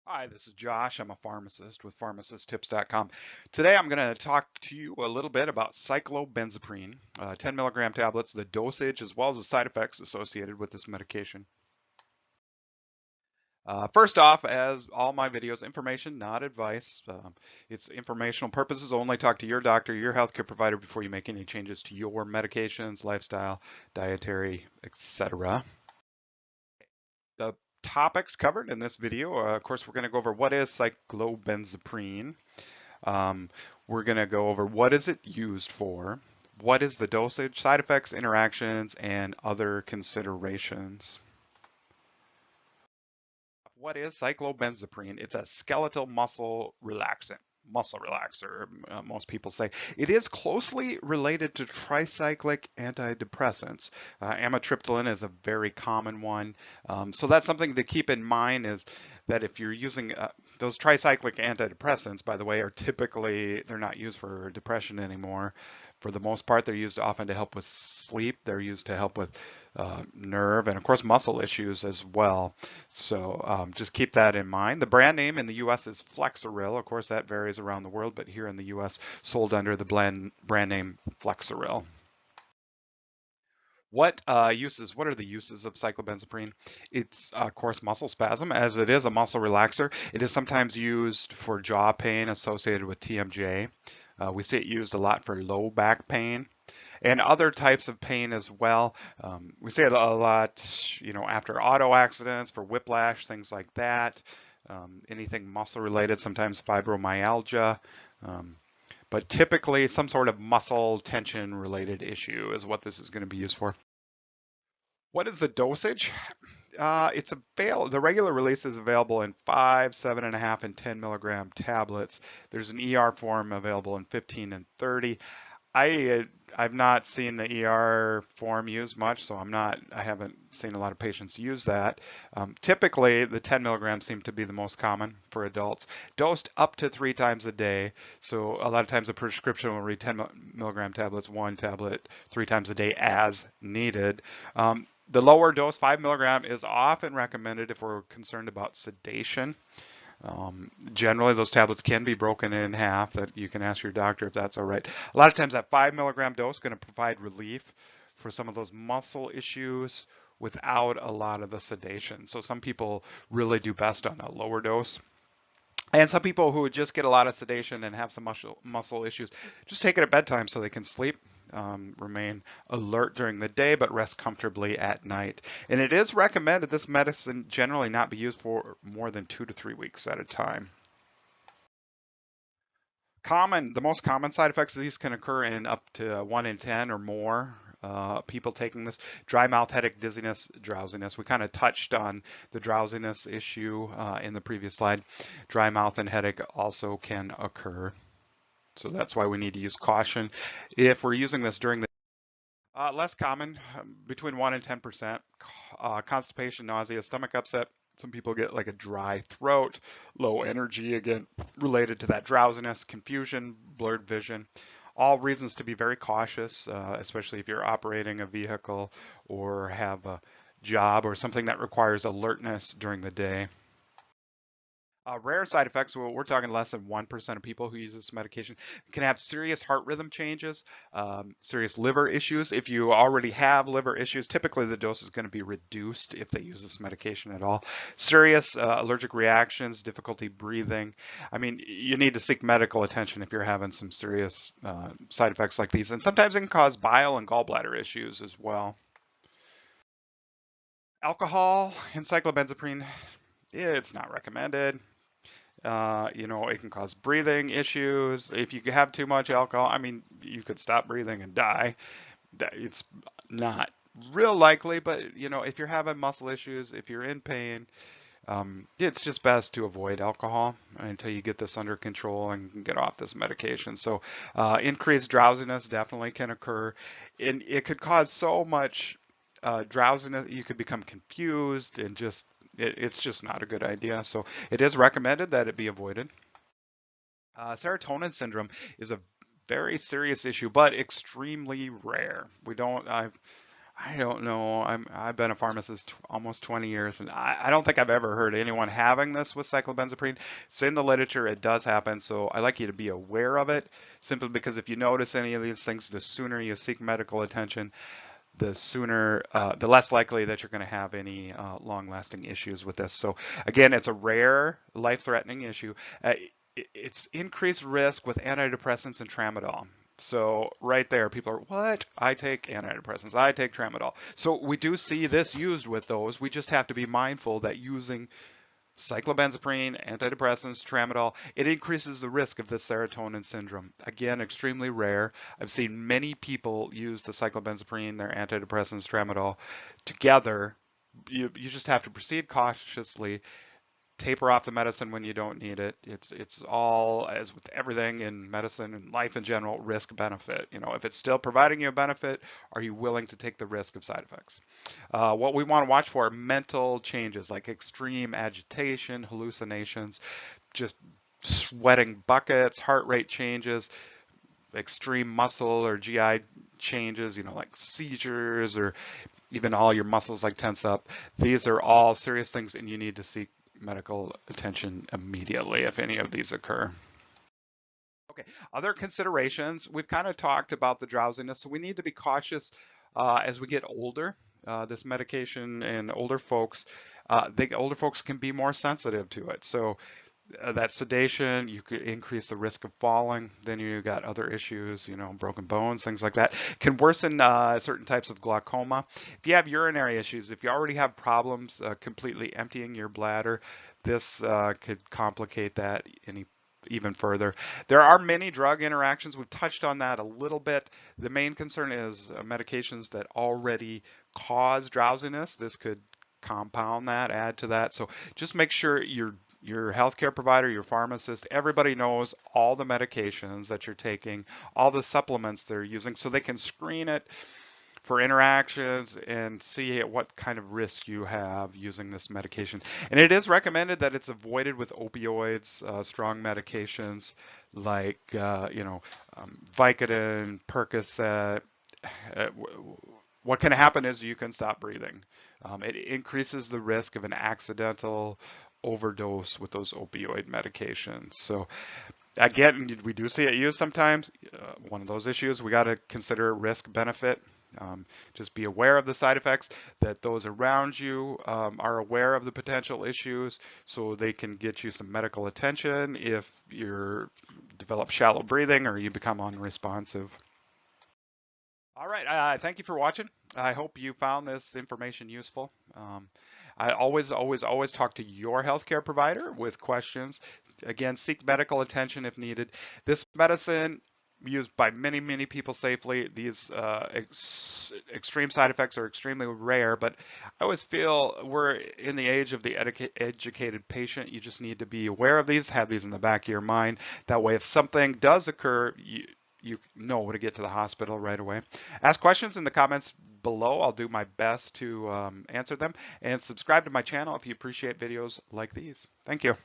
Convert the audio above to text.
Hi, this is Josh. I'm a pharmacist with pharmacisttips.com. Today I'm going to talk to you a little bit about cyclobenzaprine, 10 milligram tablets, the dosage, as well as the side effects associated with this medication. First off, as all my videos, information, not advice. It's informational purposes only. Talk to your doctor, your healthcare provider before you make any changes to your medications, lifestyle, dietary, etc. The topics covered in this video, of course, we're going to go over what is cyclobenzaprine. Um, we're going to go over what is it used for, what is the dosage, side effects, interactions, and other considerations. What is cyclobenzaprine? It's a skeletal muscle relaxant. Muscle relaxer, most people say. It is closely related to tricyclic antidepressants. Amitriptyline is a very common one. So that's something to keep in mind is that if you're using those tricyclic antidepressants, by the way, are typically, they're not used for depression anymore. For the most part, they're used often to help with sleep. They're used to help with nerve and, of course, muscle issues as well. So just keep that in mind. The brand name in the U.S. is Flexeril. Of course, that varies around the world, but here in the U.S., sold under the brand name Flexeril. What are the uses of cyclobenzaprine? It's, of course, muscle spasm, as it is a muscle relaxer. It is sometimes used for jaw pain associated with TMJ. We see it used a lot for low back pain and other types of pain as well. We see it a lot, after auto accidents, for whiplash, things like that. Anything muscle related, sometimes fibromyalgia. Um, but typically some sort of muscle tension related issue is what this is going to be used for. What is the dosage? The regular release is available in 5, 7.5, and 10 milligram tablets. There's an ER form available in 15 and 30. I've not seen the ER form used much, so I haven't seen a lot of patients use that. Typically, the 10 milligrams seem to be the most common for adults, dosed up to 3 times a day. So a lot of times a prescription will read 10 milligram tablets, one tablet 3 times a day as needed. The lower dose, 5 milligram, is often recommended if we're concerned about sedation. Generally, those tablets can be broken in half. That you can ask your doctor if that's all right. A lot of times, that 5 milligram dose is going to provide relief for some of those muscle issues without a lot of the sedation. So some people really do best on a lower dose. And some people who just get a lot of sedation and have some muscle issues, just take it at bedtime so they can sleep, remain alert during the day, but rest comfortably at night. And it is recommended this medicine generally not be used for more than 2 to 3 weeks at a time. The most common side effects of these can occur in up to 1 in 10 or more people taking this. Dry mouth, headache, dizziness, drowsiness. We kind of touched on the drowsiness issue in the previous slide. Dry mouth and headache also can occur. So that's why we need to use caution. If we're using this during the less common, between 1 and 10%. Constipation, nausea, stomach upset. Some people get like a dry throat, low energy, again, related to that drowsiness, confusion, blurred vision. All reasons to be very cautious, especially if you're operating a vehicle or have a job or something that requires alertness during the day. Rare side effects, well, we're talking less than 1% of people who use this medication can have serious heart rhythm changes, serious liver issues. If you already have liver issues, typically the dose is going to be reduced if they use this medication at all. Serious allergic reactions, difficulty breathing. I mean, you need to seek medical attention if you're having some serious side effects like these. And sometimes it can cause bile and gallbladder issues as well. Alcohol and cyclobenzaprine, it's not recommended. It can cause breathing issues. If you have too much alcohol, I mean, you could stop breathing and die. It's not real likely, but if you're having muscle issues, if you're in pain, it's just best to avoid alcohol until you get this under control and get off this medication. So increased drowsiness definitely can occur, and it could cause so much drowsiness. You could become confused and it's just not a good idea. So it is recommended that it be avoided. Serotonin syndrome is a very serious issue, but extremely rare. I don't know. I've been a pharmacist almost 20 years, and I don't think I've ever heard anyone having this with cyclobenzaprine. So in the literature, it does happen. So I like you to be aware of it, simply because if you notice any of these things, the sooner you seek medical attention, the less likely that you're going to have any long-lasting issues with this. So again, it's a rare, life-threatening issue. It's increased risk with antidepressants and tramadol. So right there, people are, what? I take antidepressants, I take tramadol. So we do see this used with those. We just have to be mindful that using cyclobenzaprine, antidepressants, tramadol, it increases the risk of this serotonin syndrome. Again, extremely rare. I've seen many people use the cyclobenzaprine, their antidepressants, tramadol together. You just have to proceed cautiously, taper off the medicine when you don't need it. It's all, as with everything in medicine and life in general, risk benefit. You know, if it's still providing you a benefit, are you willing to take the risk of side effects? What we want to watch for are mental changes like extreme agitation, hallucinations, just sweating buckets, heart rate changes, extreme muscle or GI changes, you know, like seizures or even all your muscles like tense up. These are all serious things, and you need to seek medical attention immediately if any of these occur. Okay, other considerations. We've kind of talked about the drowsiness, so we need to be cautious as we get older. This medication in older folks can be more sensitive to it. So that sedation, you could increase the risk of falling. Then you got other issues, you know, broken bones, things like that. Can worsen certain types of glaucoma. If you have urinary issues, if you already have problems completely emptying your bladder, this could complicate that even further. There are many drug interactions. We've touched on that a little bit. The main concern is medications that already cause drowsiness. This could compound that, add to that. So just make sure your healthcare provider, your pharmacist, everybody knows all the medications that you're taking, all the supplements they're using, so they can screen it for interactions and see what kind of risk you have using this medication. And it is recommended that it's avoided with opioids, strong medications like Vicodin, Percocet. Uh, what can happen is you can stop breathing. It increases the risk of an accidental overdose with those opioid medications. So again, we do see it used sometimes. One of those issues, we got to consider risk benefit. Just be aware of the side effects, that those around you are aware of the potential issues, so they can get you some medical attention if you develop shallow breathing or you become unresponsive. All right, thank you for watching. I hope you found this information useful. I always talk to your healthcare provider with questions. Again, seek medical attention if needed. This medicine used by many people safely. These extreme side effects are extremely rare, but I always feel we're in the age of the educated patient. You just need to be aware of these, have these in the back of your mind. That way, if something does occur, you know to get to the hospital right away. Ask questions in the comments below. I'll do my best to answer them. And subscribe to my channel if you appreciate videos like these. Thank you.